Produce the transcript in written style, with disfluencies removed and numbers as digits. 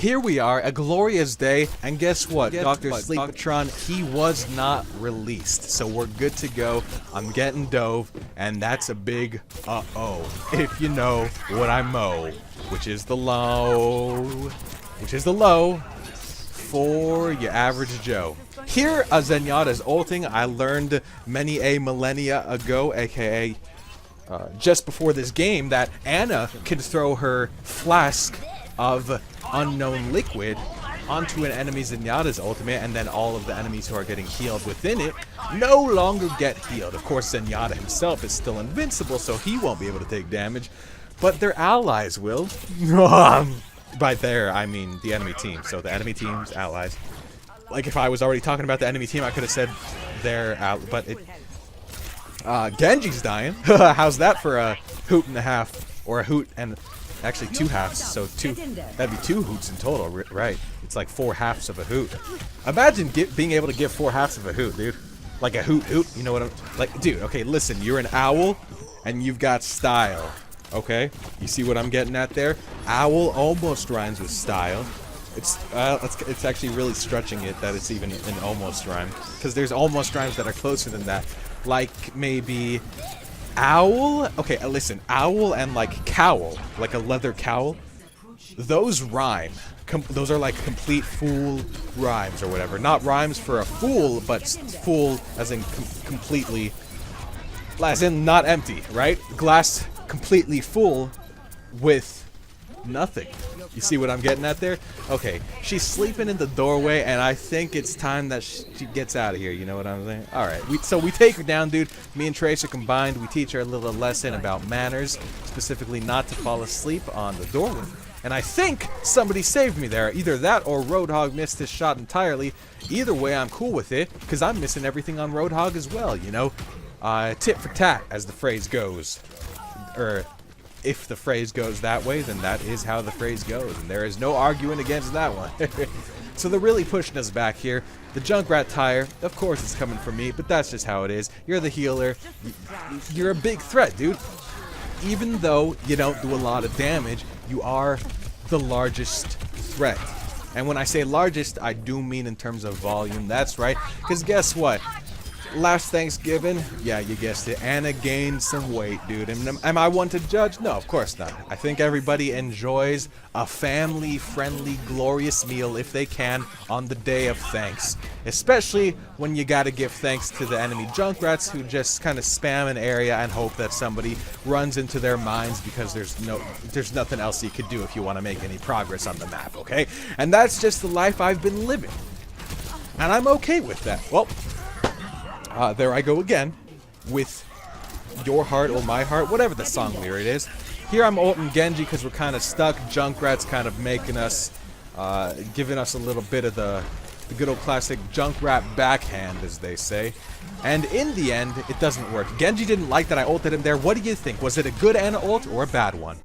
here we are, a glorious day, and guess what? Dr. SLEEP-O-TRON, he was not released, so we're good to go. I'm getting dove, and that's a big uh-oh, if you know what I mow, which is the low for your average Joe. Here, Zenyatta's ulting, I learned many a millennia ago, aka just before this game, that Anna can throw her flask of unknown liquid onto an enemy Zenyatta's ultimate, and then all of the enemies who are getting healed within it no longer get healed. Of course, Zenyatta himself is still invincible, so he won't be able to take damage, but their allies will. By there, I mean the enemy team, so the enemy team's allies. Like, if I was already talking about the enemy team, I could have said their but it... Genji's dying. How's that for a hoot and a half, or a hoot and... Actually, 2 halves, so that'd be 2 hoots in total, right? It's like 4 halves of a hoot. Imagine being able to give 4 halves of a hoot, dude. Like a hoot, you know what I'm... Like, dude, okay, listen, you're an owl, and you've got style, okay? You see what I'm getting at there? Owl almost rhymes with style. It's actually really stretching it that it's even an almost rhyme. Because there's almost rhymes that are closer than that. Like, maybe... Owl? Okay, listen, owl and like cowl, like a leather cowl, those rhyme. Those are like complete fool rhymes or whatever. Not rhymes for a fool, but fool as in completely, as in not empty, right? Glass completely full with nothing. You see what I'm getting at there? Okay, she's sleeping in the doorway, and I think it's time that she gets out of here, you know what I'm saying? Alright, so we take her down, dude. Me and Tracer combined, we teach her a little lesson about manners, specifically not to fall asleep on the doorway. And I think somebody saved me there. Either that or Roadhog missed his shot entirely. Either way, I'm cool with it, because I'm missing everything on Roadhog as well, you know? Tit for tat, as the phrase goes. If the phrase goes that way, then that is how the phrase goes, and there is no arguing against that one. So they're really pushing us back here. The Junkrat tire, of course it's coming from me, but that's just how it is. You're the healer. You're a big threat, dude. Even though you don't do a lot of damage, you are the largest threat. And when I say largest, I do mean in terms of volume. That's right, because guess what? Last Thanksgiving, yeah, you guessed it, Anna gained some weight, dude. Am I one to judge? No, of course not. I think everybody enjoys a family-friendly, glorious meal if they can on the day of thanks. Especially when you gotta give thanks to the enemy Junkrats who just kind of spam an area and hope that somebody runs into their mines, because there's nothing else you could do if you want to make any progress on the map, okay? And that's just the life I've been living. And I'm okay with that. Well, there I go again, with your heart or my heart, whatever the song lyric is. Here I'm ulting Genji because we're kind of stuck. Junkrat's kind of making us, giving us a little bit of the good old classic Junkrat backhand, as they say. And in the end, it doesn't work. Genji didn't like that I ulted him there. What do you think? Was it a good Anna ult or a bad one?